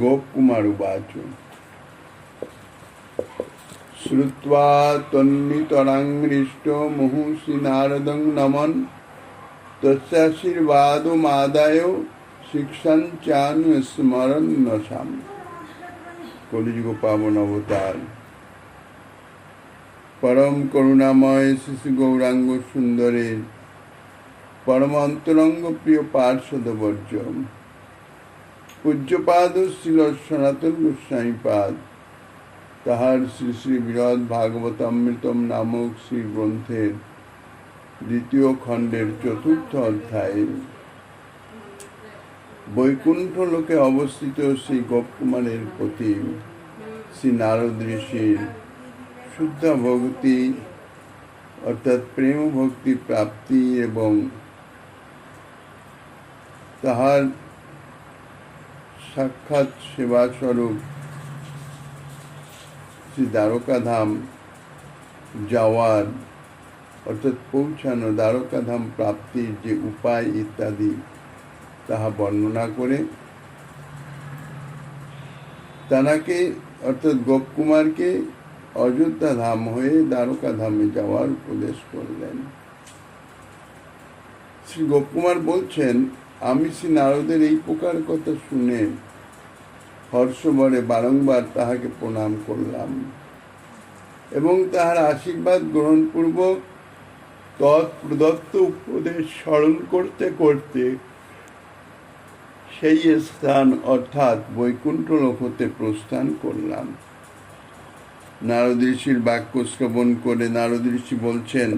गोपकुमार उवाच श्रुत्वा त्वन्नितराङ्हृष्टो मुहुषि नारदं नमन् तस्याशीर्वादमादाय शिक्षाञ्चानुस्मरन्नशाम्। कलियुग पावन अवतार परम करुणामय शिशु गौरांग सुंदरेर परम अंतरंग प्रिय पार्षद वर्ज पूज्यपाद श्रील सनातन गोस्वामी पाद ताहार श्री श्री बृहद भागवतामृतम नामक श्री ग्रंथेर द्वितीय खंडेर चतुर्थ अध्याय बैकुंठ लोके अवस्थित श्री गोपकुमारेर प्रति श्री नारद ऋषिर शुद्ध भक्ति अर्थात प्रेम भक्ति प्राप्ति एवं ताहार साक्षात सेवा स्वरूप श्री द्वारका धाम जावार अर्थात पौঁছানো द्वारका धाम प्राप्तिर जे उपाय इत्यादि ताहा वर्णना करे तानाके अर्थात गोपकुमार के अयोध्या धाम हुए द्वारका धामे जावार उपदेश करलेन। श्री गोपकुमार बोलছেন আমি শ্রী নারদের এই প্রকার কথা শুনে হর্ষভরে বারংবার তাহাকে প্রণাম করলাম এবং তাহার আশীর্বাদ গ্রহণ পূর্বক তৎপ্রদত্ত উপদেশ স্মরণ করতে করতে সেই স্থান অর্থাৎ বৈকুণ্ঠ লোক হতে প্রস্থান করলাম। নারদ ঋষির বাক্য শ্রবণ করে নারদ ঋষি বলছেন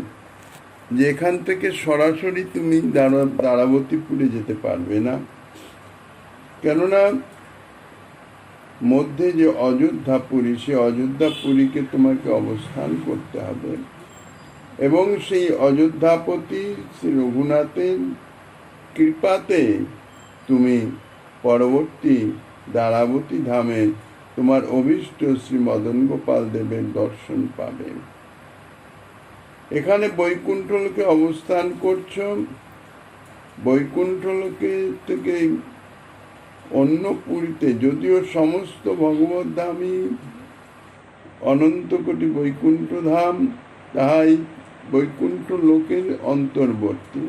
যে এখান থেকে সরাসরি তুমি দ্বারাবতীপুরে যেতে পারবে না, কেননা মধ্যে যে অযোধ্যাপুরী সে অযোধ্যাপুরীকে তোমাকে অবস্থান করতে হবে এবং সেই অযোধ্যাপতি শ্রী রঘুনাথের কৃপাতে তুমি পরবর্তী দ্বারাবতী ধামে তোমার অভীষ্ট শ্রী মদন গোপাল দেবের দর্শন পাবে। এখানে বৈকুণ্ঠ লোকে অবস্থান করছ, বৈকুণ্ঠ লোকে থেকে অন্য পুরীতে যদিও সমস্ত ভগবত ধামই অনন্ত কোটি বৈকুণ্ঠ ধাম তাহাই বৈকুণ্ঠ লোকের অন্তর্বর্তী।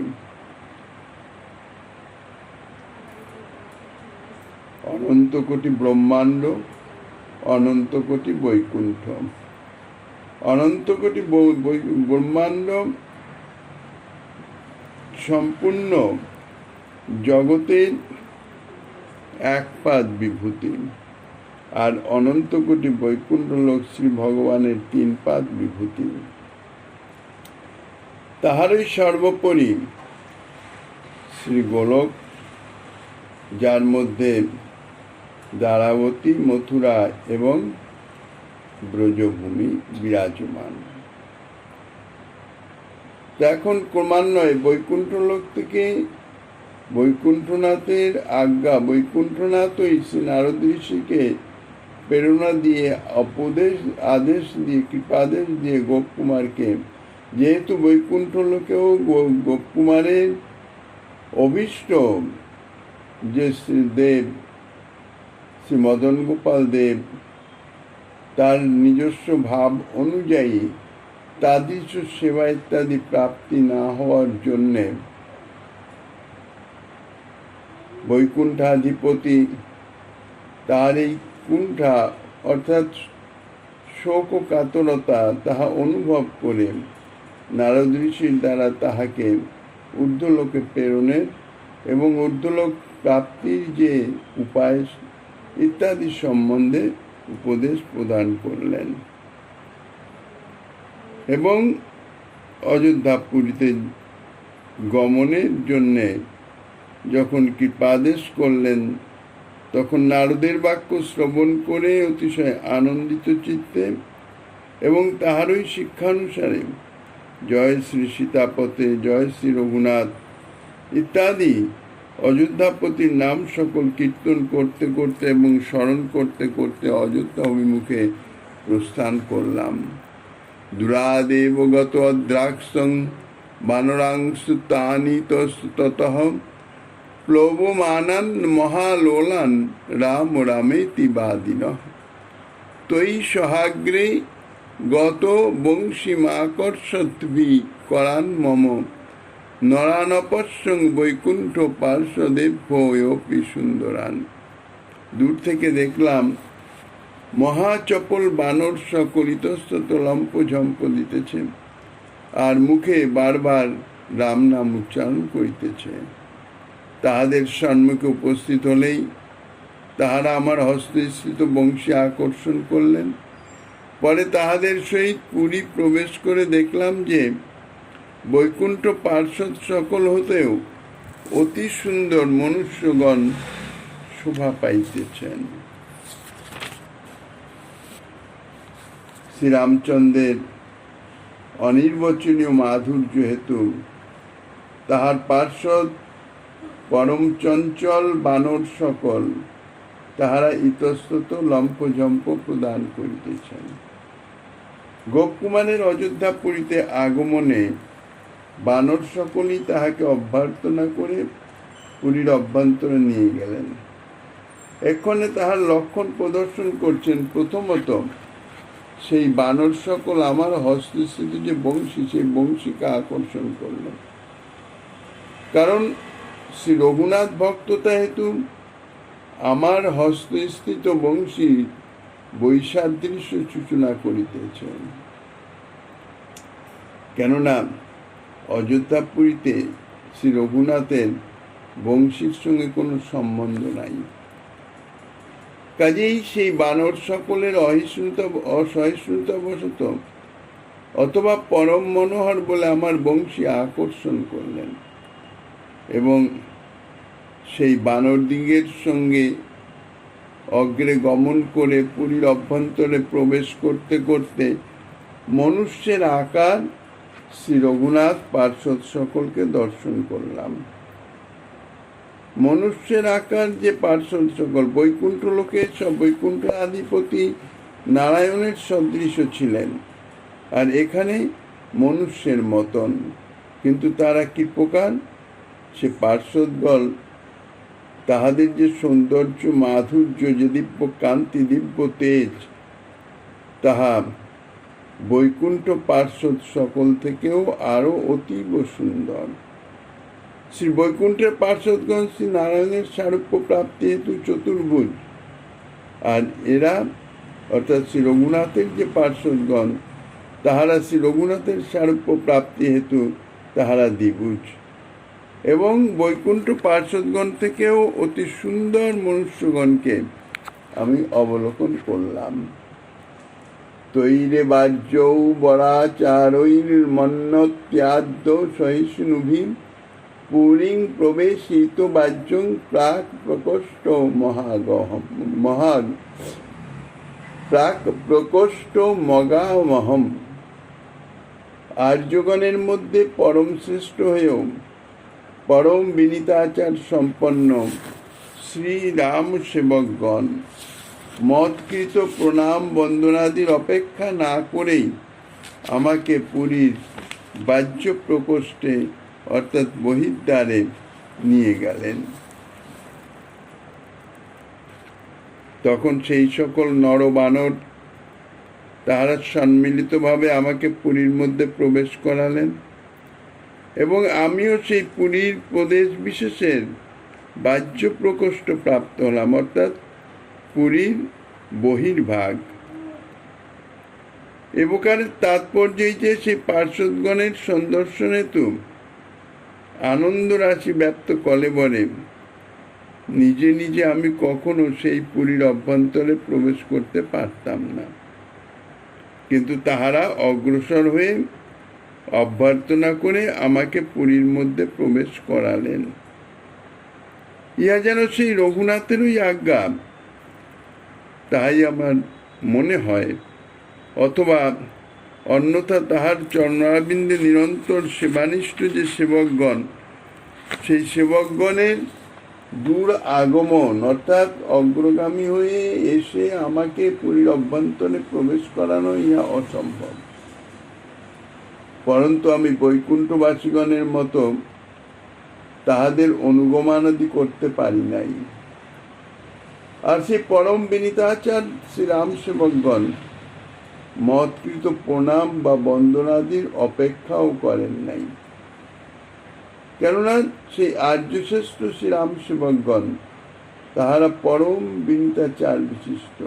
অনন্ত কোটি ব্রহ্মাণ্ড অনন্ত কোটি বৈকুণ্ঠ, অনন্ত কোটি ব্রহ্মাণ্ড সম্পূর্ণ জগতের এক পাদ বিভূতি আর অনন্ত কোটি বৈকুণ্ঠ লোক শ্রী ভগবানের তিন পাদ বিভূতি। তাহারই সর্বোপরি শ্রী গোলক যার মধ্যে দ্বারাবতী মথুরা এবং ব্রজভূমি বিরাজমান। এখন ক্রমান্বয়ে বৈকুণ্ঠ লোক থেকে বৈকুণ্ঠনাথের আজ্ঞা বৈকুণ্ঠনাথই শ্রী নারদ ঋষিকে প্রেরণা দিয়ে আদেশ দিয়ে কৃপাদেশ দিয়ে গোপকুমারকে, যেহেতু বৈকুণ্ঠ লোকেও গোপকুমারের অভীষ্ট যে দেব শ্রী মদন গোপাল দেব তার নিজস্ব ভাব অনুযায়ী তাদৃশ সেবা ইত্যাদি প্রাপ্তি না হওয়ার জন্যে বৈকুণ্ঠাধিপতি তার এই কুণ্ঠা অর্থাৎ শোক ও কাতরতা তাহা অনুভব করে নারদ ঋষির দ্বারা তাহাকে ঊর্ধ্বলোকে প্রেরণের এবং ঊর্ধ্বলোক প্রাপ্তির যে উপায় ইত্যাদি সম্বন্ধে উপদেশ প্রদান করলেন এবং অযোধ্যাপুরীতে গমনের জন্যে যখন কৃপাদেশ করলেন তখন নারদের বাক্য শ্রবণ করে অতিশয় আনন্দিত চিত্তে এবং তাহারই শিক্ষানুসারে জয় শ্রী সীতাপতে জয় শ্রী রঘুনাথ ইত্যাদি অযোধ্যাপতির নাম সকল কীর্তন করতে করতে এবং স্মরণ করতে করতে অযোধ্যা অভিমুখে প্রস্থান করলাম। দুরাদেব গত অদ্রাক্ষং বানরাংশু তানি ততঃ প্লবমানান মহালোলান রাম রামেতি বাদিনঃ তৈ সহাগ্রে গত বংশীমাকর্ষদ্ভি করান মম নরানপস্যং বৈকুণ্ঠ পার্শ্বদেভ্যোপি সুন্দরান। দূর থেকে দেখলাম মহাচপল বানর সকল ইতস্তত লম্প ঝম্প দিতেছে, আর মুখে বারবার রাম নাম উচ্চারণ করিতেছে। তাহাদের সম্মুখে উপস্থিত হলেই তাহারা আমার হস্তস্থিত বংশী আকর্ষণ করলেন। পরে তাহাদের সহিত পুরী প্রবেশ করে দেখলাম যে বৈকুণ্ঠ পার্শ্বদ সকল হতেও অতি সুন্দর মনুষ্যগণ শোভা পাইতেছেন। শ্রীরামচন্দ্রের অনির্বচনীয় মাধুর্য হেতু তাহার পার্শ্বদ পরম চঞ্চল বানর সকল তাহারা ইতস্তত লম্পঝম্প প্রদান করিতেছেন। গোপকুমারের অযোধ্যাপুরীতে আগমনে বানর সকলই তাহাকে অভ্যর্থনা করে পুরীর অভ্যন্তরে নিয়ে গেলেন। এক্ষণে তাহার লক্ষণ প্রদর্শন করছেন। প্রথমত সেই বানর সকল আমার হস্তস্থিত যে বংশী, সেই বংশীকে আকর্ষণ করলেন। কারণ শ্রী রঘুনাথ ভক্ততা হেতু আমার হস্তস্থিত বংশী বৈসাদৃশ্য সূচনা করিতেছেন। কেননা অযোধ্যাপুরীতে শ্রী রঘুনাথের বংশীর সঙ্গে কোনো সম্বন্ধ নাই। কাজেই সেই বানর সকলের অসহিষ্ণুতাবশত অথবা পরম মনোহর বলে আমার বংশী আকর্ষণ করলেন, এবং সেই বানর দিগের সঙ্গে অগ্রে গমন করে পুরীর অভ্যন্তরে প্রবেশ করতে করতে মনুষ্যের আকার শ্রী রঘুনাথ পার্শ্বদ সকলকে দর্শন করলাম। মনুষ্যের আকার যে পার্শ্বদ সকল বৈকুণ্ঠ লোকে সব বৈকুণ্ঠ আধিপতি নারায়ণের সদৃশ ছিলেন, আর এখানে মনুষ্যের মতন। কিন্তু তারা কি প্রকার? সে পার্শ্বদগণ তাহাদের যে সৌন্দর্য মাধুর্য, যে দিব্য কান্তি, দিব্য তেজ, তাহা বৈকুণ্ঠ পার্শ্বদ সকল থেকেও আরো অতীব সুন্দর। শ্রী বৈকুণ্ঠের পার্শ্বদগণ শ্রী নারায়ণের সারূপ্য প্রাপ্তি হেতু চতুর্ভুজ, আর এরা অর্থাৎ শ্রী রঘুনাথের যে পার্শ্বদগণ তাহারা শ্রী রঘুনাথের সারূপ্য প্রাপ্তি হেতু তাহারা দ্বিভুজ। এবং বৈকুণ্ঠ পার্শ্বদগণ থেকেও অতি সুন্দর মনুষ্যগণকে আমি অবলোকন করলাম। তৈরে বাহ্যৌ বরাচারৈর মন্নত্যাদ্য সহিষ্ণুভি পুরীং প্রবেশিত বাহ্যং প্রাক প্রকোষ্ঠ প্রাক প্রকোষ্ঠ মগামহম। আর্যগণের মধ্যে পরম শ্রেষ্ঠ হয়েও পরম বিনীতাচার সম্পন্ন শ্রীরাম সেবকগণ মৎকৃত প্রণাম বন্দনাদির অপেক্ষা না করেই আমাকে পুরীর বাহ্য প্রকোষ্ঠে অর্থাৎ বহির্দ্বারে নিয়ে গেলেন। তখন সেই সকল নরবানর তাহারা সম্মিলিতভাবে আমাকে পুরীর মধ্যে প্রবেশ করালেন, এবং আমিও সেই পুরীর প্রদেশ বিশেষের বাহ্য প্রকোষ্ঠ প্রাপ্ত হলাম, অর্থাৎ পুরীর বহির্ভাগ। এ প্রকারের তাৎপর্য এই যে সেই পার্শ্বদগণের সন্দর্শন হেতু আনন্দ রাশি ব্যপ্ত কলেবরে নিজে নিজে আমি কখনো সেই পুরীর অভ্যন্তরে প্রবেশ করতে পারতাম না, কিন্তু তাহারা অগ্রসর হয়ে অভ্যর্থনা করে আমাকে পুরীর মধ্যে প্রবেশ করালেন। ইহা যেন সেই রঘুনাথেরই আজ্ঞা, তাই আমার মনে হয়, অথবা অন্যথা তাহার চরণারবিন্দে নিরন্তর সেবানিষ্ঠ যে সেবকগণ, সেই সেবকগণের দূর আগমন অর্থাৎ অগ্রগামী হয়ে এসে আমাকে পুরীর অভ্যন্তরে প্রবেশ করানো ইহা অসম্ভব। পরন্তু আমি বৈকুণ্ঠবাসীগণের মতো তাহাদের অনুগমানাদি করতে পারি নাই। আর সেই পরম বিনীতাচার শ্রীরাম সেবকগণ মৎকৃত প্রণাম বা বন্দনাদির অপেক্ষাও করেন নাই। কেননা সেই আর্যশ্রেষ্ঠ শ্রীরাম সেবকগণ তাহারা পরম বিনীতাচার বিশিষ্ট।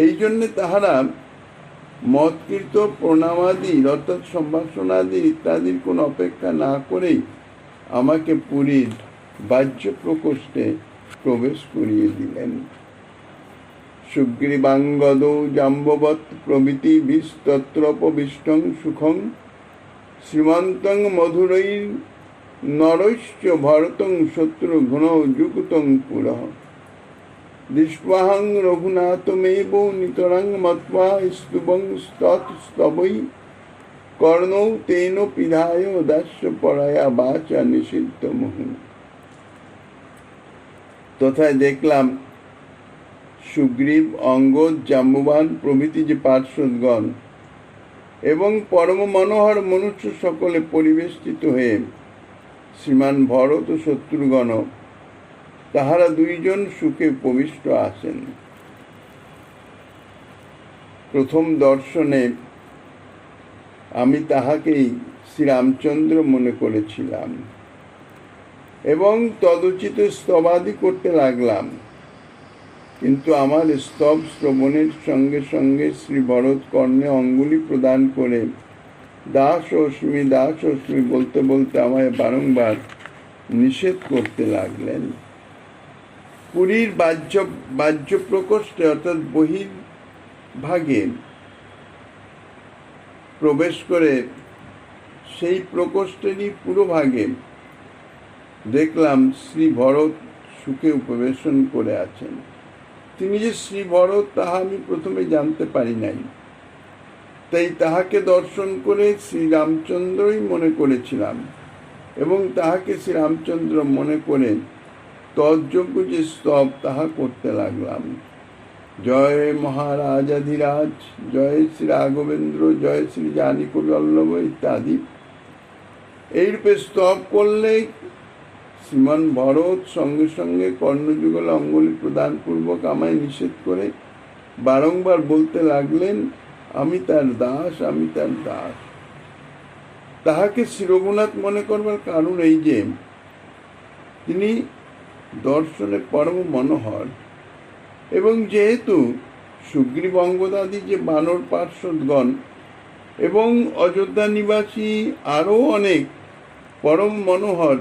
এই জন্যে তাহারা মৎকৃত প্রণামাদির অর্থাৎ সম্ভাষণাদির ইত্যাদির কোন অপেক্ষা না করেই আমাকে পুরীর বাহ্য প্রকোষ্ঠে প্রবেশ করিয়ে দিলেন। সুগ্রীবাঙ্গদ জাম্ববৎ প্রভৃতি বিস্তত্রপবিষ্টং সুখং শ্রীমন্তং মধুরৈর নরৈশ্চ ভরতং শত্রুঘ্ন যুক্তং পুরঃ দৃষ্ট্বাহং রঘুনাথমেব নিতরাং মত্বা স্তুবং স্তবৈ কর্ণৌ তেন পিধায় দাস্য পরায়া বাচা নিষিদ্ধ মুহু। তথায় দেখলাম সুগ্রীব, অঙ্গদ, জাম্ববান প্রভৃতি যে পার্শ্বদগণ এবং পরম মনোহর মনুষ্য সকলে পরিবেষ্টিত হয়ে শ্রীমান ভরত ও শত্রুগণ তাহারা দুইজন সুখে উপবিষ্ট আছেন। প্রথম দর্শনে আমি তাহাকেই শ্রীরামচন্দ্র মনে করেছিলাম এবং তদুচিত স্তবাদি করতে লাগলাম, কিন্তু আমার স্তব শ্রবণের সঙ্গে সঙ্গে শ্রী ভরত কর্ণে অঙ্গুলি প্রদান করে দাস অস্মি বলতে বলতে আমায় বারংবার নিষেধ করতে লাগলেন। পুরীর বাহ্য প্রকোষ্ঠে অর্থাৎ বহির্ভাগে প্রবেশ করে সেই প্রকোষ্ঠেরই পুরোভাগে দেখলাম শ্রী ভরত সুখে উপবেশন করে আছেন। তিনি যে শ্রী ভরত তাহা আমি প্রথমে জানতে পারি নাই, তাই তাহাকে দর্শন করে শ্রীরামচন্দ্রই মনে করেছিলাম এবং তাহাকে শ্রীরামচন্দ্র মনে করে তৎযোগ্য যে স্তব তাহা করতে লাগলাম। জয় মহারাজাধিরাজ, জয় শ্রী রাঘবেন্দ্র, জয় শ্রী জানিকবল্লভ ইত্যাদি এইরূপে স্তব করলে শ্রীমান ভরত সঙ্গে সঙ্গে কর্ণযুগল অঙ্গুলি প্রদান পূর্বক আমায় নিষেধ করে বারংবার বলতে লাগলেন, আমি তার দাস, আমি তার দাস। তাহাকে শ্রী রঘুনাথ মনে করবার কারণ এই যে তিনি দর্শনে পরম মনোহর এবং যেহেতু সুগ্রীব অঙ্গদাদি যে বানর পার্শ্বদগণ এবং অযোধ্যা নিবাসী আরও অনেক পরম মনোহর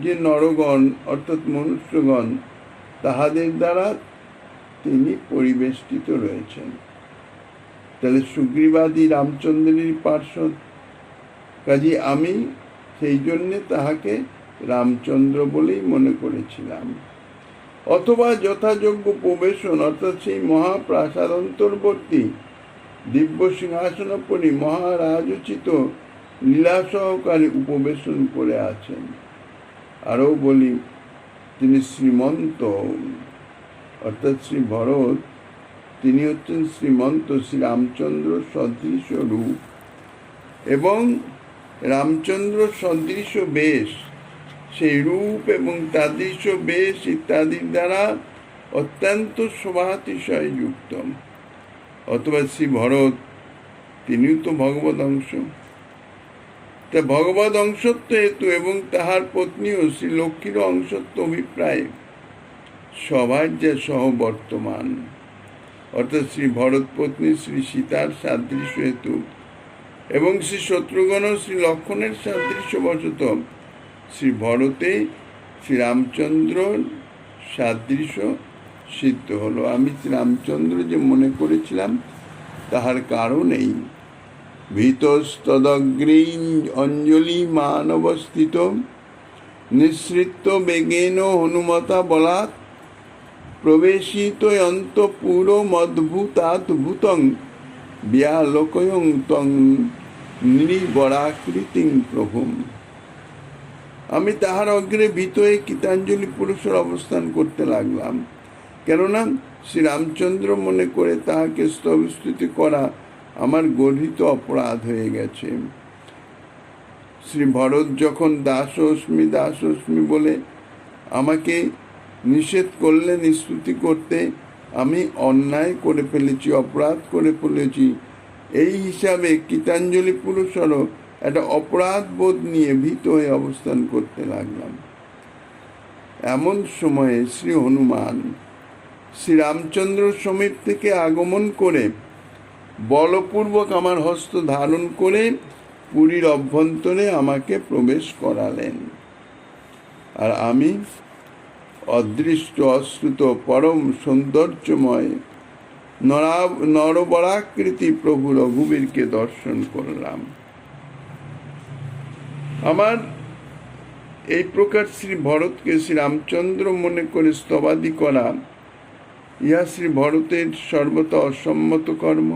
যে নরগণ অর্থাৎ মনুষ্যগণ তাহাদের দ্বারা তিনি পরিবেষ্টিত রয়েছেন। তাহলে সুগ্রীবাদী রামচন্দ্রের পার্শ্বদ, কাজে আমি সেই জন্যে তাহাকে রামচন্দ্র বলেই মনে করেছিলাম। অথবা যথাযোগ্য প্রবেশন অর্থাৎ সেই মহাপ্রাসাদ অন্তর্বর্তী দিব্য সিংহাসনোপরি মহারাজোচিত লীলা সহকারে উপবেশন করে আছেন। আরও বলি, তিনি শ্রীমন্ত অর্থাৎ শ্রী ভরত, তিনি হচ্ছেন শ্রীমন্ত শ্রীরামচন্দ্র সদৃশ রূপ এবং রামচন্দ্র সদৃশ বেশ, সেই রূপ এবং তাদৃশ বেশ ইত্যাদির দ্বারা অত্যন্ত শোভাতিশয় যুক্ত। অথবা শ্রী ভরত তিনিও তো ভগবদ অংশ, তা ভগবদ অংশত্ব হেতু এবং তাহার পত্নীও শ্রী লক্ষ্মীর অংশত্ব অভিপ্রায় সবার যা সহবর্তমান, অর্থাৎ শ্রী ভরত পত্নী শ্রী সীতার সাদৃশ্য হেতু এবং শ্রী শত্রুঘ্ন শ্রী লক্ষণের সাদৃশ্য বশত শ্রী ভরতে শ্রীরামচন্দ্র সাদৃশ্য সিদ্ধ হলো। আমি শ্রীরামচন্দ্র যে মনে করেছিলাম তাহার কারণ এই। ভীতস্তদগ্রে অঞ্জলি মানবস্থিত নিঃসৃত বেগেন হনুমতা বলাৎ প্রবেশিত অন্তঃপুর মদ্ভুতাদ্ভুতং ব্যালোকয়ং তং নৃবরাকৃতিং প্রভুম। আমি তাহার অগ্রে ভীত হয়ে গীতাঞ্জলি পুরুষের অবস্থান করতে লাগলাম, কেননা শ্রীরামচন্দ্র মনে করে তাহাকে স্তবস্তুতি করা আমার গর্হিত অপরাধ হয়ে গেছে। শ্রী ভরত যখন দাসোস্মি বলে আমাকে নিষেধ করলেন স্তুতি করতে, আমি অন্যায় করে ফেলেছি, অপরাধ করে ফেলেছি, এই হিসাবে গীতাঞ্জলি পুরুষরও একটা অপরাধ বোধ নিয়ে ভীত হয়ে অবস্থান করতে লাগলাম। এমন সময়ে শ্রী হনুমান শ্রীরামচন্দ্র সমীপ থেকে আগমন করে বলপূর্বক আমার হস্ত ধারণ করে পুরীর অভ্যন্তরে আমাকে প্রবেশ করালেন। আর আমি অদৃষ্ট অশ্রুত পরম সৌন্দর্যময় নরবরাকৃতি প্রভু রঘুবীরকে দর্শন করলাম। আমার এই প্রকার শ্রী ভরতকে শ্রীরামচন্দ্র মনে করে স্তবাদি করা, ইহা শ্রী ভরতের সর্বদা অসম্মত কর্ম।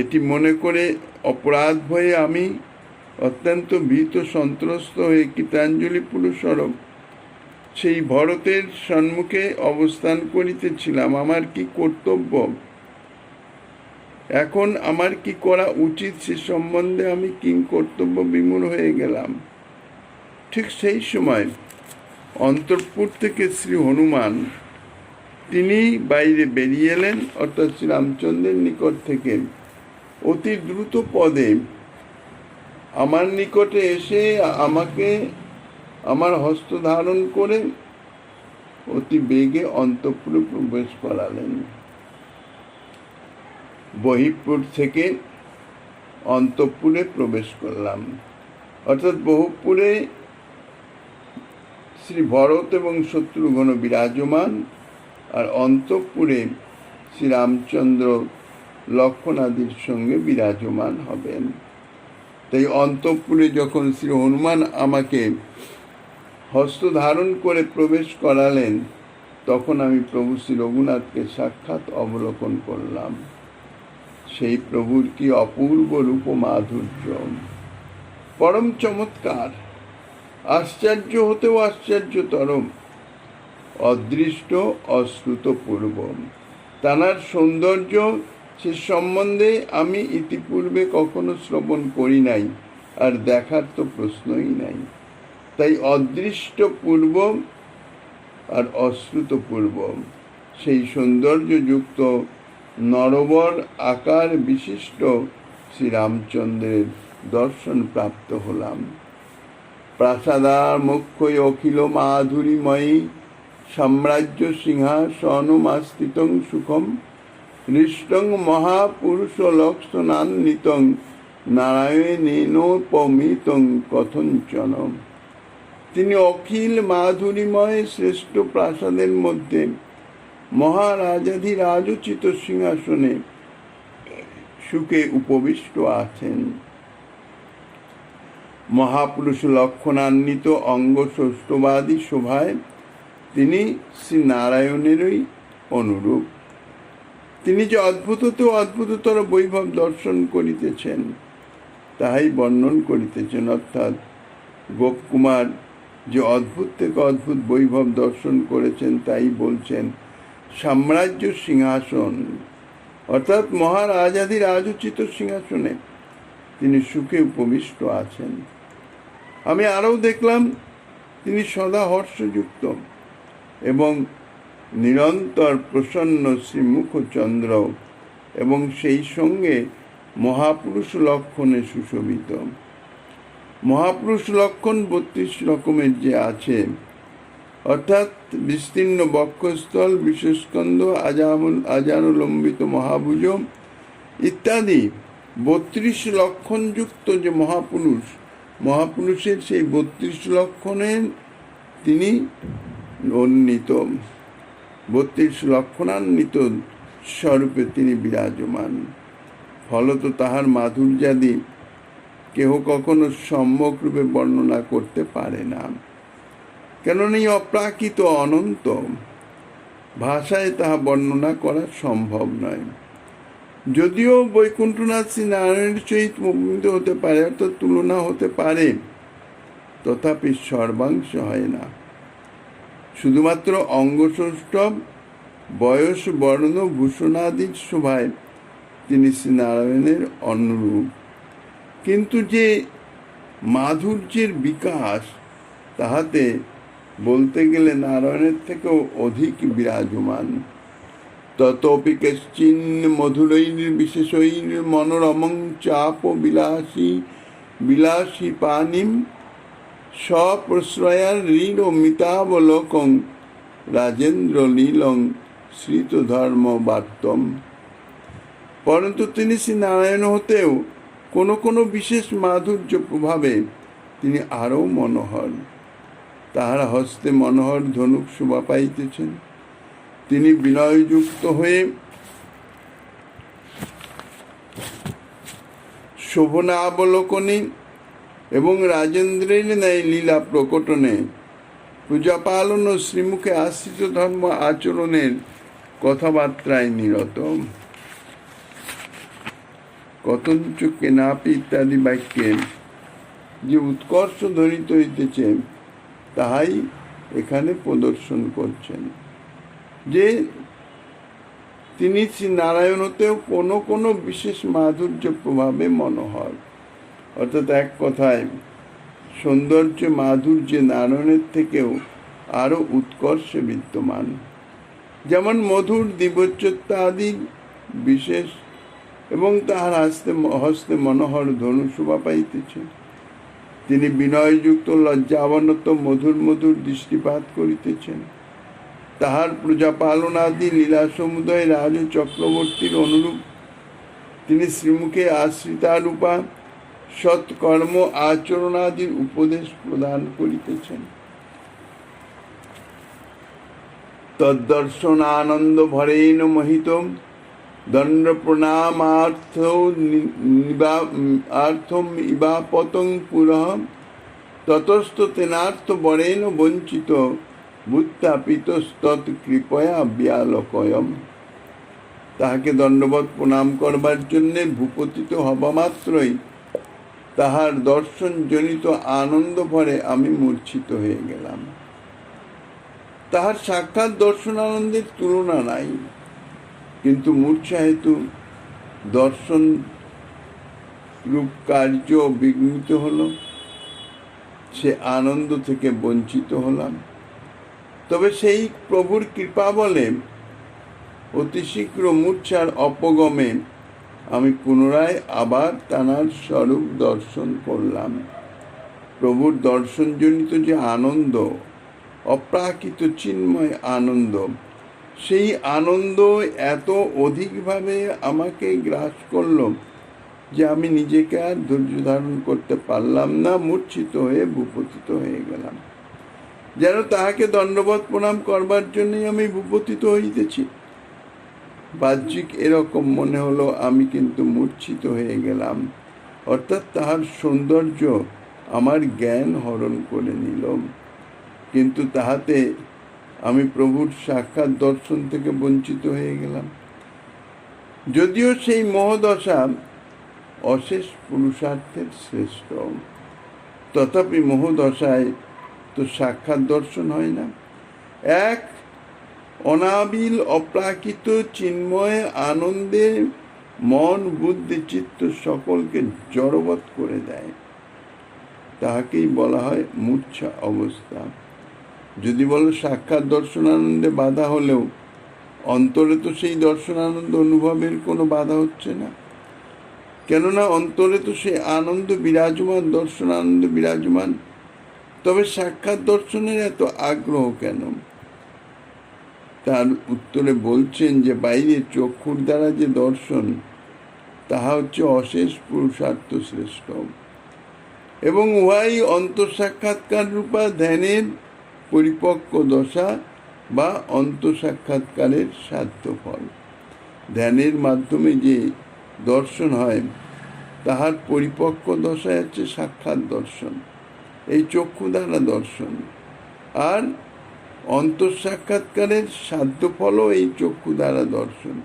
এটি মনে করে অপরাধ ভয়ে আমি অত্যন্ত ভীত সন্ত্রস্ত হয়ে গীতাঞ্জলি পুরুষরূপ সেই ভরতের সম্মুখে অবস্থান করিতেছিলাম। আমার কি কর্তব্য, এখন আমার কি করা উচিত সে সম্বন্ধে আমি কিং কর্তব্য বিমূঢ় হয়ে গেলাম। ঠিক সেই সময় অন্তঃপুর থেকে শ্রী হনুমান তিনি বাইরে বেরিয়ে এলেন, অর্থাৎ শ্রীরামচন্দ্রের নিকট থেকে অতি দ্রুত পদে আমার নিকটে এসে আমাকে আমার হস্ত ধারণ করে অতি বেগে অন্তঃপুরে প্রবেশ করালেন। বহিঃপুর থেকে অন্তঃপুরে প্রবেশ করলাম, অর্থাৎ বহিঃপুরে শ্রী ভরত এবং শত্রুঘ্ন বিরাজমান, আর অন্তঃপুরে শ্রীরামচন্দ্র লক্ষ্মণ আদির সঙ্গে বিরাজমান হবেন। তাই অন্তঃপুরে যখন শ্রী হনুমান আমাকে হস্ত ধারণ করে প্রবেশ করালেন, তখন আমি প্রভু শ্রী রঘুনাথকে সাক্ষাৎ অবলোকন করলাম। সেই প্রভুর কি অপূর্ব রূপ মাধুর্য, পরম চমৎকার, আশ্চর্য হতেও আশ্চর্যতরম, অদৃষ্ট অশ্রুতপূর্ব। তাঁর সৌন্দর্য সে সম্বন্ধে আমি ইতিপূর্বে কখনো শ্রবণ করি নাই, আর দেখার তো প্রশ্নই নাই। তাই অদৃষ্ট পূর্ব আর অশ্রুতপূর্ব সেই সৌন্দর্যযুক্ত নরবর আকার বিশিষ্ট শ্রীরামচন্দ্রের দর্শন প্রাপ্ত হলাম। প্রাসাদার মুখ্যই অখিল মাধুরীময়ী সাম্রাজ্য সিংহাসনমাস্থিতং সুখম হৃষ্টং মহাপুরুষ লক্ষণান্বিতং নারায়ণেনোপমিতং কথঞ্চন। তিনি অখিল মাধুরীময় শ্রেষ্ঠ প্রাসাদের মধ্যে মহারাজাধিরাজোচিত সিংহাসনে সুখে উপবিষ্ট আছেন। মহাপুরুষ লক্ষণান্বিত অঙ্গ ষষ্ঠবাদী শোভায় তিনি শ্রী নারায়ণেরই অনুরূপ। তিনি যে অদ্ভুততর অদ্ভুততর বৈভব দর্শন করিতেছেন তাহাই বর্ণন করিতেছেন, অর্থাৎ গোপকুমার যে অদ্ভুত থেকে অদ্ভুত বৈভব দর্শন করেছেন তাই বলছেন। সাম্রাজ্য সিংহাসন অর্থাৎ মহারাজাধিরাজোচিত সিংহাসনে তিনি সুখে উপবিষ্ট আছেন। আমি আরও দেখলাম তিনি সদা হর্ষযুক্ত এবং নিরন্তর প্রসন্ন শ্রীমুখচন্দ্র এবং সেই সঙ্গে মহাপুরুষ লক্ষণে সুশোভিত। মহাপুরুষ লক্ষণ 32 রকমের যে আছে, অর্থাৎ বিস্তীর্ণ বক্ষস্থল, বিশেষস্কন্ধ, আজানুলম্বিত মহাভুজ ইত্যাদি 32 লক্ষণযুক্ত যে মহাপুরুষের সেই 32 লক্ষণের তিনি অন্বিত, 32 লক্ষণান্বিত স্বরূপে তিনি বিরাজমান। ফলত তাহার মাধুর্যাদি কেহ কখনো সম্যক রূপে বর্ণনা করতে পারে না, কেননা এই অপ্রাকৃত অনন্ত, ভাষায় তাহা বর্ণনা করা সম্ভব নয়। যদিও বৈকুণ্ঠনাথ শ্রী নারায়ণের সহিত উপনীত হতে পারে, অর্থাৎ তুলনা হতে পারে, তথাপি সর্বাংশ হয় না। শুধুমাত্র অঙ্গসৌষ্ঠব, বয়স, বর্ণ, ভূষণাদির শোভায় তিনি শ্রী নারায়ণের অনুরূপ। কিন্তু যে মাধুর্যের বিকাশ তাহাতে বলতে গেলে নারায়ণের থেকেও অধিক বিরাজমান। ততপি কশ্চিন মধুরৈর বিশেষৈর মনোরমং চাপ বিলাসী পানিম স্বপ্রশ্রয়ার ঋণ মিতাবলোকং রাজেন্দ্র লীলং শ্রিত ধর্ম বার্তম। পরন্তু তিনি শ্রী নারায়ণ হতেও কোনো কোনো বিশেষ মাধুর্য প্রভাবে তিনি আরও মনোহর। তাহার হস্তে মনোহর ধনুক শোভা পাইতেছেন। তিনি বিনয়যুক্ত হয়ে শোভনাবলোকনে এবং রাজেন্দ্রের ন্যায় লীলা প্রকটনে, পূজা পালন ও শ্রীমুখে আশ্রিত ধর্ম আচরণের কথাবার্তায় নিরত। কথঞ্চ কেনাপি ইত্যাদি বাক্যে যে উৎকর্ষ ধ্বনিত হইতেছে তাহাই এখানে প্রদর্শন করছেন, যে তিনি শ্রী নারায়ণ হতেও কোনো কোনো বিশেষ মাধুর্য প্রভাবে মনোহর। অর্থাৎ এক কথায় সৌন্দর্য মাধুর্যে নারায়ণের থেকেও আরও উৎকর্ষে বিদ্যমান। যেমন মধুর দিব্যচ্যত্তা আদি বিশেষ, এবং তাহার হস্তে মনোহর ধনু শোভা পাইতেছে। তিনি বিনয়যুক্ত লজ্জাবনত মধুর মধুর দৃষ্টিপাত করিতেছেন। তাহার প্রজা পালনাদি লীলা সমুদয় রাজ চক্রবর্তীর অনুরূপ তিনি শ্রীমুখে আশ্রিতারূপা সৎকর্ম আচরণাদির উপদেশ প্রদান করিতেছেন। তদ্দর্শনানন্দ ভরেণ মোহিত দণ্ড প্রণামার্থম ইবাপতং পুরঃ ততস্থ তেনার্থ বরেণ বঞ্চিত বুত্থাপিতস্তৎ কৃপয়া ব্যালকয়ম। তাহাকে দণ্ডবৎ প্রণাম করবার জন্যে ভূপতিত হবা মাত্রই তাহার দর্শন জনিত আনন্দ ভরে আমি মূর্ছিত হয়ে গেলাম। তাহার সাক্ষাৎ দর্শন আনন্দের তুলনা নাই, কিন্তু মূর্ছা হেতু দর্শন রূপ কার্য বিঘ্নিত হল, সে আনন্দ থেকে বঞ্চিত হলাম। তবে সেই প্রভুর কৃপা বলে অতি শীঘ্র মূর্ছার অপগমে আমি পুনরায় আবার তাঁর স্বরূপ দর্শন করলাম। প্রভুর দর্শনজনিত যে আনন্দ, অপ্রাকৃত চিন্ময় আনন্দ, সেই আনন্দ এত অধিকভাবে আমাকে গ্রাস করল যে আমি নিজেকে আর ধৈর্য ধারণ করতে পারলাম না, মূর্ছিত হয়ে ভূপতিত হয়ে গেলাম। যেন তাহাকে দণ্ডবৎ প্রণাম করবার জন্যই আমি ভূপতিত হইতেছি। বাহ্যিক এরকম মনে হলো, আমি কিন্তু মূর্ছিত হয়ে গেলাম। অর্থাৎ তাহার সৌন্দর্য আমার জ্ঞান হরণ করে নিল, কিন্তু তাহাতে আমি প্রভুর সাক্ষাৎ দর্শন থেকে বঞ্চিত হয়ে গেলাম। যদিও সেই মোহদশা অশেষ পুরুষার্থের শ্রেষ্ঠ, তথাপি মোহদশায় তো সাক্ষাৎ দর্শন হয় না। এক অনাবিল অপ্রাকৃত চিন্ময় আনন্দে মন বুদ্ধি চিত্ত সকলকে জড়বৎ করে দেয়, তাহাকেই বলা হয় মূর্ছা অবস্থা। যদি বলো সাক্ষাৎ দর্শনানন্দে বাধা হলেও অন্তরে তো সেই দর্শনানন্দ অনুভবের কোনো বাধা হচ্ছে না, কেননা অন্তরে তো সেই আনন্দ বিরাজমান, দর্শনানন্দ বিরাজমান। তবে সাক্ষাৎ দর্শনের এত আগ্রহ কেন? তার উত্তরে বলছেন যে বাইরে চক্ষুর দ্বারা যে দর্শন, তাহা হচ্ছে অশেষ পুরুষার্থ শ্রেষ্ঠ, এবং উহাই অন্তঃসাক্ষাৎকার রূপা ধ্যানের পরিপক্ক দশা বা অন্তঃসাক্ষাৎকারের সাধ্য ফল। ধ্যানের মাধ্যমে যে দর্শন হয় তাহার পরিপক্ক দশায় হচ্ছে সাক্ষাৎ দর্শন, এই চক্ষু দ্বারা দর্শন। আর অন্তঃসাক্ষাৎকারের সাধ্য ফলও এই চক্ষু দ্বারা দর্শন।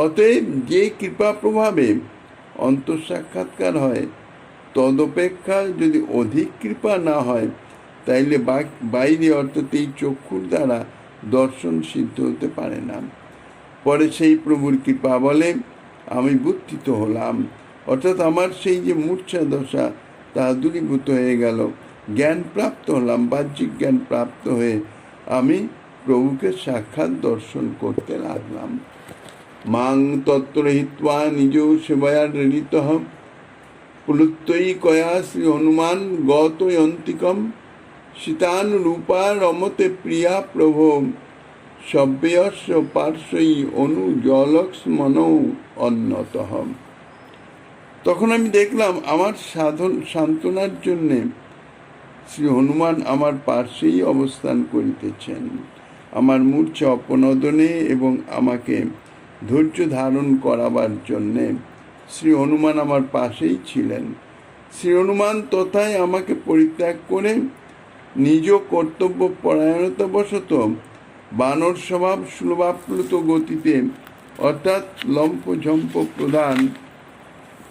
অতএব যে কৃপা প্রভাবে অন্তঃসাক্ষাৎকার হয়, তদপেক্ষা যদি অধিক কৃপা না হয় তাইলে বাইরে অর্থাৎ এই চক্ষুর দ্বারা দর্শন সিদ্ধ হতে পারে না। পরে সেই প্রভুর কৃপা বলে আমি বুদ্ধিত হলাম, অর্থাৎ আমার সেই যে মূর্ছা দশা তা দূরীভূত হয়ে গেল, জ্ঞান প্রাপ্ত হলাম। বাহ্যিক জ্ঞান প্রাপ্ত হয়ে আমি প্রভুকে সাক্ষাৎ দর্শন করতে লাগলাম। মাং তত্ত্ব হিত্বা নিজ সেবায়ার ঋত পুলুত্তয়ী কয়া শ্রী হনুমান গতয়ন্তিকম সীতানুরূপা রমতে প্রিয়া প্রভো সব্যস্য পার্শ্বই অনুজলক্ষ্মণৌ অন্যতঃ। তখন আমি দেখলাম আমার সান্ত্বনার জন্যে শ্রী হনুমান আমার পার্শ্বেই অবস্থান করিতেছেন। আমার মূর্ছা অপনোদনে এবং আমাকে ধৈর্য ধারণ করাবার জন্যে শ্রী হনুমান আমার পাশেই ছিলেন। শ্রী হনুমান তথায় আমাকে পরিত্যাগ করে নিজ কর্তব্য পরায়ণতাবশত বানর স্বভাব সুলভাপ্লুত গতিতে অর্থাৎ লম্ফঝম্প প্রদান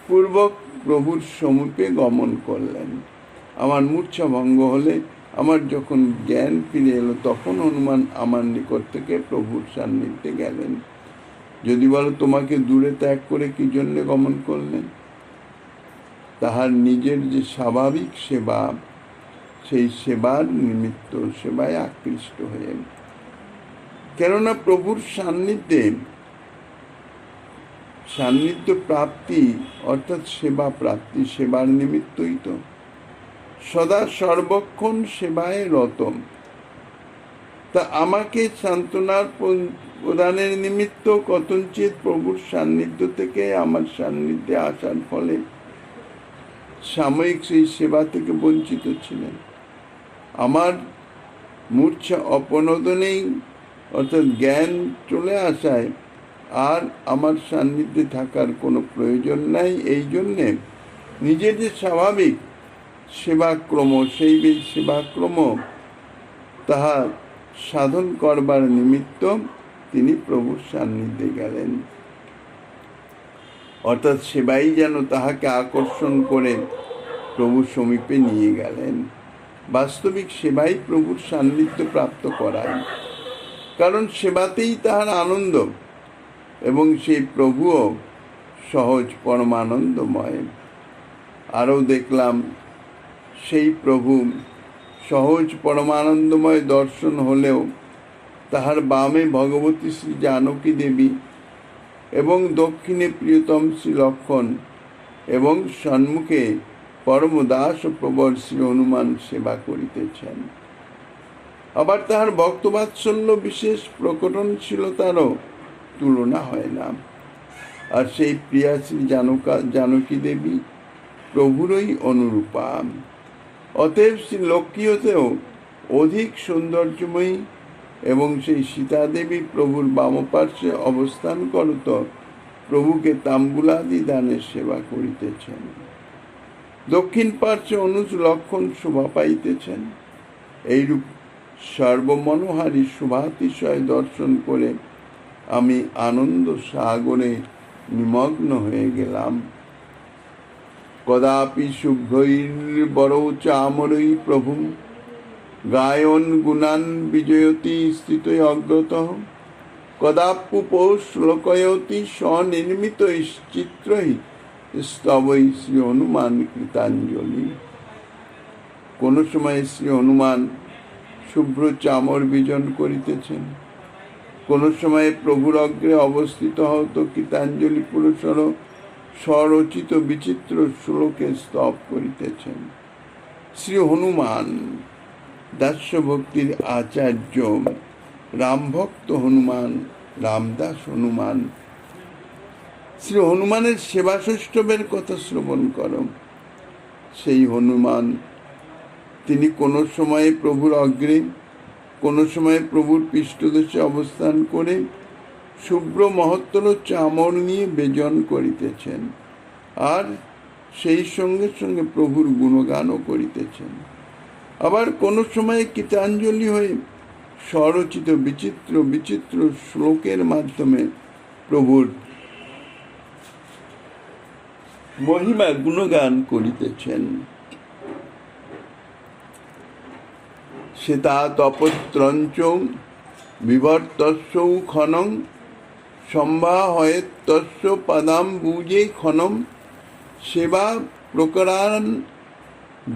পূর্বক প্রভুর সমীপে গমন করলেন। আমার মূর্ছা ভঙ্গ হলে, আমার যখন জ্ঞান ফিরে এলো, তখন হনুমান আমার নিকট থেকে প্রভুর সান্নিধ্যে গেলেন। যদি বলো তোমাকে দূরে ত্যাগ করে কি জন্য গমন করলেন? তাহার নিজের যে স্বাভাবিক সেবা, সেই সেবার নিমিত্ত, সেবায় আকৃষ্ট হয়ে। কেননা প্রভুর সান্নিধ্য প্রাপ্তি অর্থাৎ সেবা প্রাপ্তি, সেবার নিমিত্তই তো। সদা সর্বক্ষণ সেবায় রত। তা আমাকে সান্ত্বনার প্রদানের নিমিত্ত কতঞ্চিত প্রভুর সান্নিধ্য থেকে আমার সান্নিধ্যে আসার ফলে সাময়িক সেই সেবা থেকে বঞ্চিত ছিলেন। আমার মূর্ছা অপনোদনেই অর্থাৎ জ্ঞান চলে আসায় আর আমার সান্নিধ্যে থাকার কোনো প্রয়োজন নাই। এই জন্যে নিজের যে স্বাভাবিক সেবাক্রম, সেই সেবাক্রম তাহা সাধন করবার নিমিত্ত তিনি প্রভুর সান্নিধ্যে গেলেন। অর্থাৎ সেবাই যেন তাহাকে আকর্ষণ করে প্রভুর সমীপে নিয়ে গেলেন। বাস্তবিক সেবাই প্রভুর সান্নিধ্য প্রাপ্ত করায়, কারণ সেবাতেই তাহার আনন্দ এবং সেই প্রভুও সহজ পরমানন্দময়। আরও দেখলাম সেই প্রভু সহজ পরমানন্দময় দর্শন হলেও তাহার বামে ভগবতী শ্রী জানকী দেবী এবং দক্ষিণে প্রিয়তম শ্রী লক্ষণ এবং সম্মুখে পরমদাস ও প্রবর শ্রী হনুমান সেবা করিতেছেন। আবার তাহার ভক্তবাৎসল্য বিশেষ প্রকটনশীলতারও তুলনা হয় না। আর সেই প্রিয়া শ্রী জানকী দেবী প্রভুরই অনুরূপা। অতএব শ্রী লক্ষ্মী হতেও অধিক সৌন্দর্যময়ী এবং সেই সীতা দেবী প্রভুর বামপার্শ্বে অবস্থান করত প্রভুকে তাম্বুলাদি দানের সেবা করিতেছেন। দক্ষিণ পার্শ্বে অনুজ লক্ষণ শোভা পাইতেছেন। এইরূপ সর্বমনোহারী শোভাতিশয় দর্শন করে আমি আনন্দ সাগরে নিমগ্ন হয়ে গেলাম। কদাপি শুভ্রৈর্বরৌ চামরৈ প্রভু গায়ন গুণান বিজয়তি স্থিত অগ্রতঃ কদাপ্যুপৌ শ্লোকয়তি স্বনির্মিত চিত্রৈ স্তবৈ শ্রী হনুমান কৃতাঞ্জলি। কোন সময় শ্রী হনুমান শুভ্র চামর বিজন করিতেছেন, কোন সময় প্রভুর অগ্রে অবস্থিত হত কৃতাঞ্জলি পুরুষর স্বরচিত বিচিত্র শ্লোকে স্তব করিতেছেন। শ্রী হনুমান দাস্য ভক্তির আচার্য, রামভক্ত হনুমান, রামদাস হনুমান। শ্রী হনুমানের সেবা সৌষ্ঠবের কথা শ্রবণ করো। সেই হনুমান তিনি কোনো সময়ে প্রভুর অগ্রে, কোনো সময়ে প্রভুর পৃষ্ঠদেশে অবস্থান করে শুভ্র মহত্তর চামর নিয়ে বেজন করিতেছেন, আর সেই সঙ্গে সঙ্গে প্রভুর গুণগানও করিতেছেন। আবার কোনো সময়ে কৃতাঞ্জলি হয়ে স্বরচিত বিচিত্র বিচিত্র শ্লোকের মাধ্যমে প্রভুর মহিমা গুণগান করিতেছেন। সেতা তপত্রঞ্চ বিভর্তস্যৌ খনং সম্বাহয়েত্তস্য পদাম্বুজে খনম সেবা প্রকারান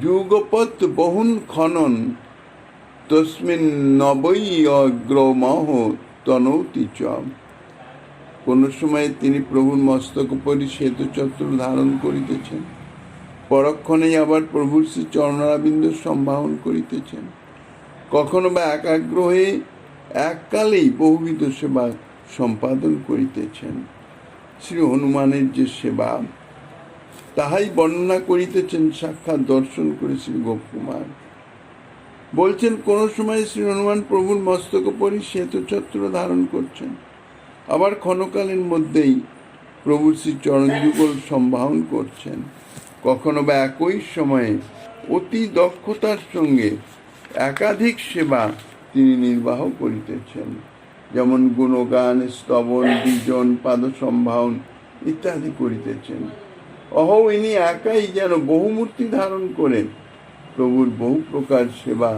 যুগপৎ বহুন খনন তস্মিন নবৈ অগ্রমহ তনৌতি চ। কোন সময় তিনি প্রভুর মস্তক উপরি শ্বেতচক্র ধারণ করিতেছেন, পরক্ষণেই আবার প্রভুর শ্রী চরণারবিন্দ সম্ভাবন করিতেছেন। কখনো বা একাগ্র হয়ে এককালেই বহুবিধ সেবা সম্পাদন করিতেছেন। শ্রী হনুমানের যে সেবা, তাহাই বর্ণনা করিতেছেন সাক্ষাৎ দর্শন করে শ্রী গোপকুমার। বলছেন কোন সময় শ্রী হনুমান প্রভুর মস্তক উপরি শ্বেতচক্র ধারণ করছেন, আবার ক্ষণকালের মধ্যেই প্রভুর শ্রী চরণযুগল সম্ভাবন করছেন। কখনো বা একই সময়ে অতি দক্ষতার সঙ্গে একাধিক সেবা তিনি নির্বাহ করিতেছেন, যেমন গুণগান, স্তবন, বিজন, পাদ সম্ভাবন ইত্যাদি করিতেছেন। অহো ইনি একাই যেন বহুমূর্তি ধারণ করে প্রভুর বহু প্রকার সেবা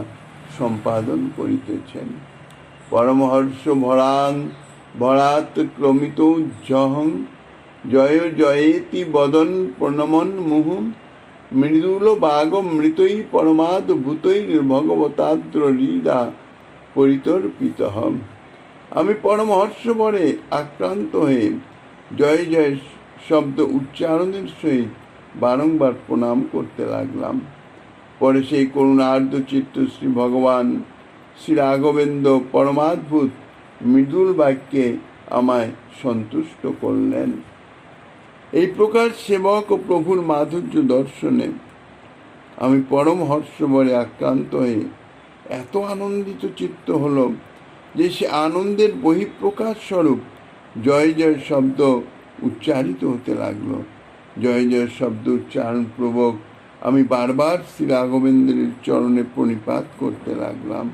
সম্পাদন করিতেছেন। পরমহর্ষ ভরাত ক্রমিত জহং জয় জয়েতি বদন প্রণমন মুহুম মৃদুল বাগ মৃতৈ পরমাদ ভূতৈ ভগবতাদ্র হৃদা পরিতর্পিতহম। আমি পরমহর্ষ ভরে আক্রান্ত হয়ে জয় জয় শব্দ উচ্চারণের সহিত বারংবার প্রণাম করতে লাগলাম। পরে সেই করুণার্ধ চিত্ত শ্রী ভগবান শ্রী রাঘবেন্দ্র পরমাদ্ভুত মৃদুল বাক্যে আমায় সন্তুষ্ট করলেন। এই প্রকার সেবক ও প্রভুর মাধুর্য দর্শনে আমি পরম হর্ষভরে আক্রান্ত হয়ে এত আনন্দিত চিত্ত হল যে সে আনন্দের বহিঃপ্রকাশ স্বরূপ জয় জয় শব্দ উচ্চারিত হতে লাগলো। জয় জয় শব্দ উচ্চারণ পূর্বক আমি বারবার শ্রী রাঘবেন্দ্রের চরণে প্রণিপাত করতে লাগলাম।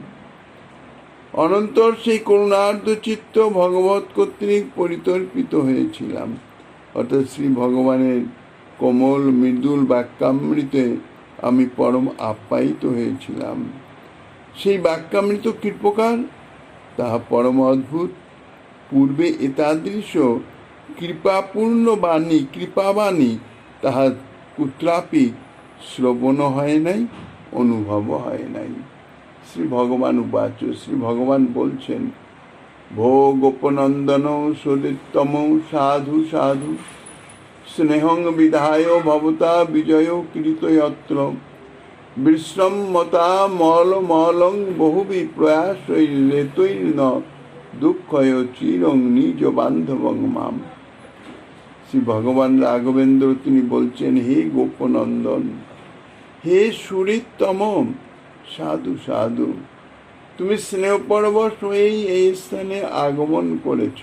অনন্তর সেই করুণার্ধ চিত্ত ভগবত কর্তৃক পরিতর্পিত হয়েছিলাম, অর্থাৎ শ্রী ভগবানের কোমল মৃদুল বাক্যামৃতে আমি পরম আপ্যায়িত হয়েছিলাম। সেই বাক্যামৃত কি প্রকার, তাহা পরম অদ্ভুত। পূর্বে এতাদৃশ কৃপাপূর্ণ বাণী কৃপাবাণী তাহা কুত্রাপি শ্রবণ হয় নাই, অনুভব হয় নাই। শ্রী ভগবান উবাচ, শ্রী ভগবান বলছেন, ভো গোপনন্দন সুদীপ্তম সাধু সাধু স্নেহং বিধায় ভবতা বিজয় কৃতয়ত্র বিশ্রম মতা মল মলং বহুবি প্রয়াসৈরেতৈর্ন দুঃখয় চিরং নিজ বান্ধবং মাম। শ্রী ভগবান রাঘবেন্দ্র তিনি বলছেন, হে গোপনন্দন, হে সুরিতম সাধু সাধু, তুমি স্নেহপরবশ হয়েই এই স্থানে আগমন করেছ।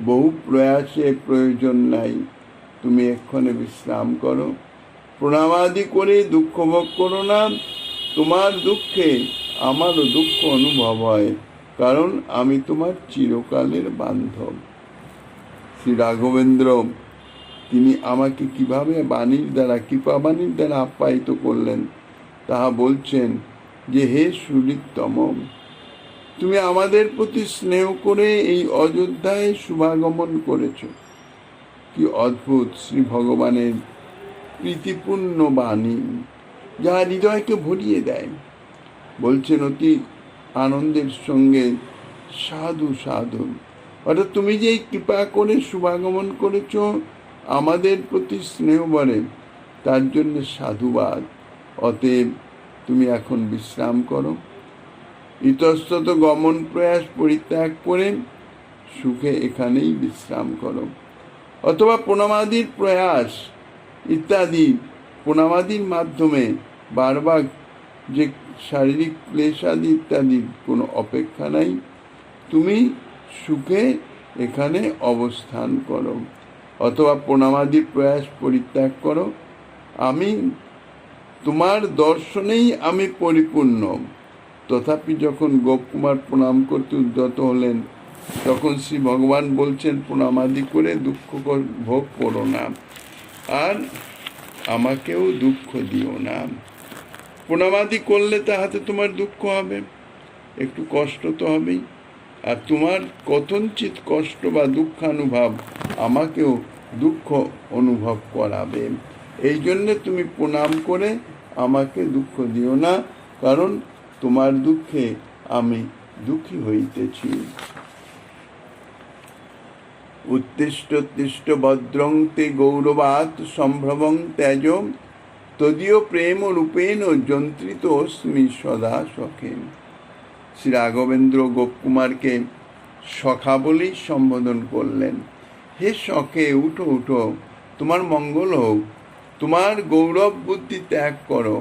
বহু প্রয়াসে প্রয়োজন নাই, তুমি এক্ষণে বিশ্রাম করো, প্রণামাদি করে দুঃখ ভোগ করো না। তোমার দুঃখে আমারও দুঃখ অনুভব হয়, কারণ আমি তোমার চিরকালের বান্ধব। শ্রী রাঘবেন্দ্র তিনি আমাকে কিভাবে বাণীর দ্বারা কৃপাবাণীর দ্বারা আপ্যায়িত করলেন তাহা বলছেন যে, হে সুরিতম, তুমি আমাদের প্রতি স্নেহ করে এই অযোধ্যায় শুভাগমন করেছ। কি অদ্ভুত শ্রী ভগবানের প্রীতিপূর্ণ বাণী, যা হৃদয়কে ভরিয়ে দেয়। বলছেন অতি আনন্দের সঙ্গে সাধু সাধু, অর্থাৎ তুমি যে কৃপা করে শুভাগমন করেছ আমাদের প্রতি স্নেহ ভরে, তার জন্য সাধুবাদ। অতএব তুমি এখন বিশ্রাম করো, ইতস্তত গমন প্রয়াস পরিত্যাগ করে সুখে এখানেই বিশ্রাম করো। অথবা প্রণামাদির প্রয়াস ইত্যাদি প্রণামাদির মাধ্যমে বারবার যে শারীরিক ক্লেশাদি ইত্যাদির কোনো অপেক্ষা নাই, তুমি সুখে এখানে অবস্থান করো। অথবা প্রণামাদির প্রয়াস পরিত্যাগ করো, আমি তোমার দর্শনেই আমি পরিপূর্ণ। তথাপি যখন গোপকুমার প্রণাম করতে উদ্যত হলেন, তখন শ্রী ভগবান বলছেন, প্রণামাদি করে দুঃখ ভোগ করো না, আর আমাকেও দুঃখ দিও না। প্রণামাদি করলে তাহাতে তোমার দুঃখ হবে, একটু কষ্ট তো হবেই, আর তোমার কথঞ্চিত কষ্ট বা দুঃখানুভব আমাকেও দুঃখ অনুভব করাবে। এই জন্যে তুমি প্রণাম করে আমাকে দুঃখ দিও না, কারণ তোমার দুঃখে আমি দুঃখী হইতেছি। উত্তিষ্ঠ ভদ্রং তে গৌরবাৎ সম্ভ্রমং ত্যাজ, তদীয় প্রেম রূপেণ যন্ত্রিতস্মি সদা সখে। শ্রী রাঘবেন্দ্র গোপকুমারকে সখা বলেই সম্বোধন করলেন। হে সখে, উঠো উঠো, তোমার মঙ্গল হোক, তোমার গৌরব বুদ্ধি ত্যাগ করো।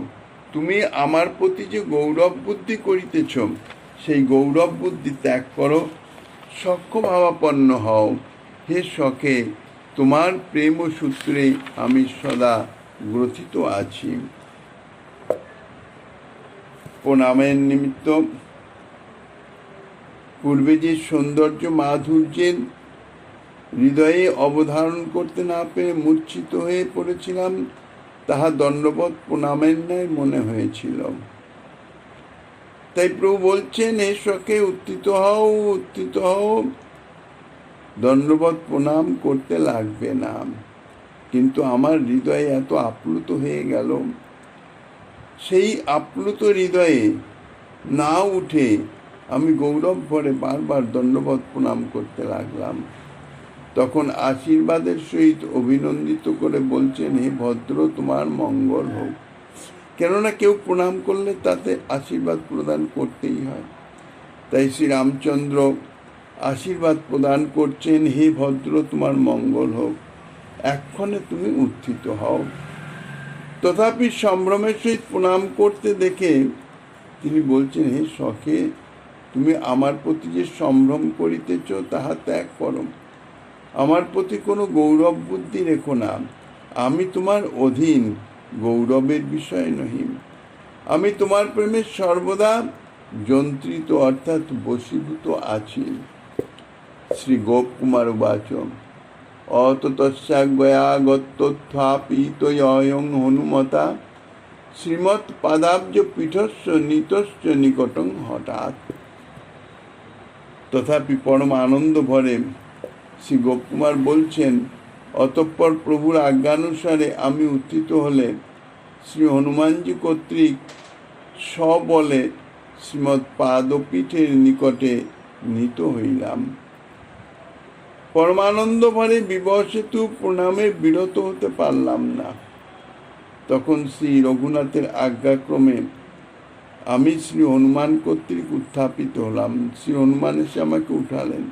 তুমি আমার প্রতি যে গৌরব বুদ্ধি করিতেছ, সেই গৌরব বুদ্ধি ত্যাগ করো, সখ্যভাবাপন্ন হও। হে সখে, তোমার প্রেম সূত্রে আমি সদা গ্রথিত আছি। প্রণামের নিমিত্ত পূর্বে যে সৌন্দর্য মাধুর্যের হৃদয়ে অবধারণ করতে না পেরে মূর্ছিত হয়ে পড়েছিলাম, তাহা দণ্ডবৎ প্রণামের ন্যায় মনে হয়েছিল। তাই প্রভু বলছেন, হে সখে, উত্থিত হও, উত্থিত হও, দণ্ডবৎ প্রণাম করতে লাগবে না। কিন্তু আমার হৃদয়ে এত আপ্লুত হয়ে গেল, সেই আপ্লুত হৃদয়ে না উঠে আমি গৌরব ভরে বারবার দণ্ডবৎ প্রণাম করতে লাগলাম। তখন আশীর্বাদের সহিত অভিনন্দিত করে বলছেন, হে ভদ্র, তোমার মঙ্গল হোক। কেননা কেউ প্রণাম করলে তাতে আশীর্বাদ প্রদান করতেই হয়। তাই শ্রী রামচন্দ্র আশীর্বাদ প্রদান করছেন, হে ভদ্র, তোমার মঙ্গল হোক, এক্ষণে তুমি উত্থিত হও। তথাপি সম্ভ্রমের সহিত প্রণাম করতে দেখে তিনি বলছেন, হে সখে, তুমি আমার প্রতি যে সম্ভ্রম করিতেছ তাহা ত্যাগ করো। আমার প্রতি কোনো গৌরব বুদ্ধি রেখো না। আমি তোমার অধীন, গৌরবের বিষয় নহি। আমি তোমার প্রেমে সর্বদা যন্ত্রিত অর্থাৎ বশীভূত আছি। শ্রী গোপকুমার উবাচ, অততস্যাগয়াগত্যথ্যাপিতয়ং হনুমতা শ্রীমৎ পাদাব্জ পীঠস্য নিতশ্চ নিকটং হঠাৎ। তথাপি পরম আনন্দ ভরে শ্রী গোপকুমার বলছেন, অতঃপর প্রভুর আজ্ঞানুসারে আমি উত্থিত হলে শ্রী হনুমানজি কর্তৃক সবলে শ্রীমৎ পাদপীঠের নিকটে নীত হইলাম। পরমানন্দ ভরে বিবশেতু প্রণামে বিরত হতে পারলাম না। তখন শ্রী রঘুনাথের আজ্ঞাক্রমে আমি শ্রী হনুমান কর্তৃক উত্থাপিত হলাম। শ্রী হনুমান এসে আমাকে উঠালেন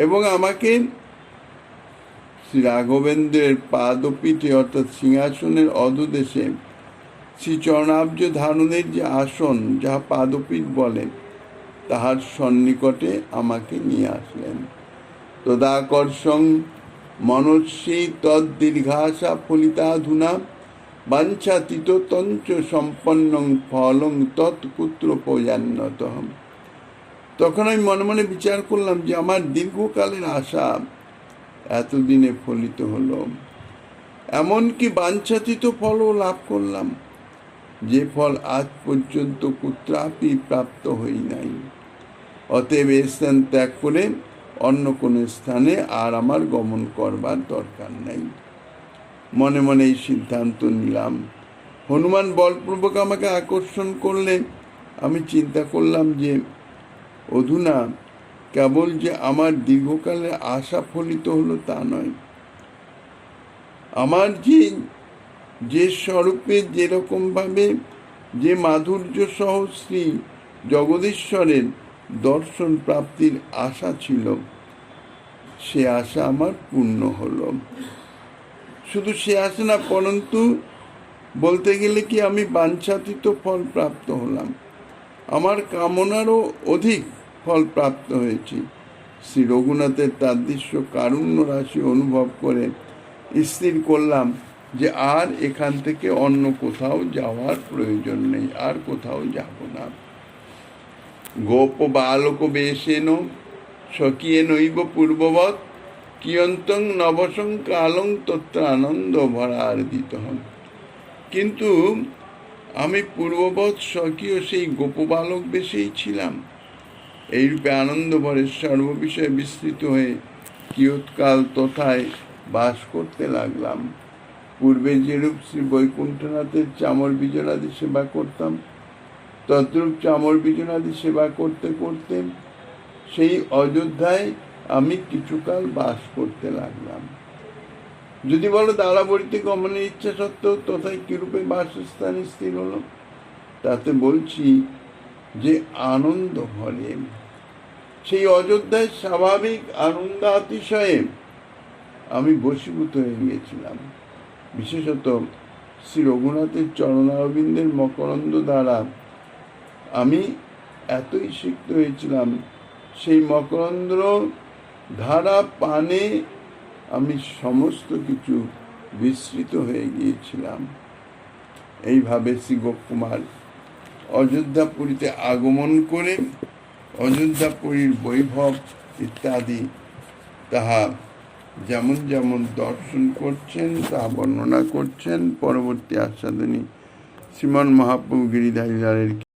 এবং আমাকে শ্রী রাঘবেন্দ্রের পাদপীঠে অর্থাৎ সিংহাসনের অধোদেশে শ্রী চরণাব্জ ধারণের যে আসন, যাহা পাদপীঠ বলে, তাহার সন্নিকটে আমাকে নিয়ে আসলেন। তদাকর্ষং মনস্বী তদ্দীর্ঘাশা ফলিতাধুনা বাঞ্ছাতীত তঞ্চ সম্পন্নং ফলং তৎপুত্র প্রজান্নত। তখন আমি মনে মনে বিচার করলাম যে আমার দীর্ঘকালের আশা এতদিনে ফলিত হলো। এমনকি বাঞ্ছাতীত ফলও লাভ করলাম, যে ফল আজ পর্যন্ত কুত্রাপি প্রাপ্ত হই নাই। অতএব এই স্থান ত্যাগ করে অন্য কোনো স্থানে আর আমার গমন করবার দরকার নাই। মনে মনে এই সিদ্ধান্ত নিলাম। হনুমান বলপূর্বক আমাকে আকর্ষণ করলে আমি চিন্তা করলাম যে অধুনা কেবল যে আমার দীর্ঘকালের আশা ফলিত হলো তা নয়, আমার যে স্বরূপে যেরকমভাবে যে মাধুর্য সহ শ্রী জগদীশ্বরের দর্শন প্রাপ্তির আশা ছিল, সে আশা আমার পূর্ণ হলো। শুধু সে আশা না, পরন্তু বলতে গেলে কি আমি বাঞ্ছাতীত ফল প্রাপ্ত হলাম, আমার কামনারও অধিক ফল প্রাপ্ত হয়েছি। শ্রী রঘুনাথের তাদৃশ্য কারুণ্য রাশি অনুভব করে স্থির করলাম যে আর এখান থেকে অন্য কোথাও যাওয়ার প্রয়োজন নেই, আর কোথাও যাব না। গোপ বালক বেশেন স্বকীয়েনৈব পূর্ববৎ কিয়ন্তং নবসং কালং তত্র আনন্দ ভরার্দিত। কিন্তু আমি পূর্ববৎ স্বকীয় সেই গোপবালক বেশেই ছিলাম। এইরূপে আনন্দ ভরে সর্ববিষয়ে বিস্তৃত হয়ে কিয়ৎকাল তথায় বাস করতে লাগলাম। পূর্বে যেরূপ শ্রী বৈকুণ্ঠনাথের চামর বিজনাদি সেবা করতাম, তদ্রূপ চামর বিজনাদি সেবা করতে করতে সেই অযোধ্যায় আমি কিছুকাল বাস করতে লাগলাম। যদি বলো দারাবড়িতে গমনের ইচ্ছা সত্ত্বেও তথায় কিরূপে বাসস্থানে স্থির হলো, তাতে বলছি যে আনন্দ ভরে সেই অযোধ্যায় স্বাভাবিক আনন্দাতিশয়ে আমি বশীভূত হয়ে গিয়েছিলাম। বিশেষত শ্রী রঘুনাথের চরণারবিন্দের মকরন্দ দ্বারা আমি এতই সিক্ত হয়েছিলাম, সেই মকরন্দ ধারা পানে আমি সমস্ত কিছু বিস্মৃত হয়ে গিয়েছিলাম। এইভাবে শ্রী গোপকুমার অযোধ্যাপুরীতে আগমন করে অযোধ্যাপুরীর বৈভব ইত্যাদি তাহা যেমন যেমন দর্শন করছেন তা বর্ণনা করছেন। পরবর্তী আস্বাদনী শ্রীমান মহাপ্রভু গিরিধারী লালের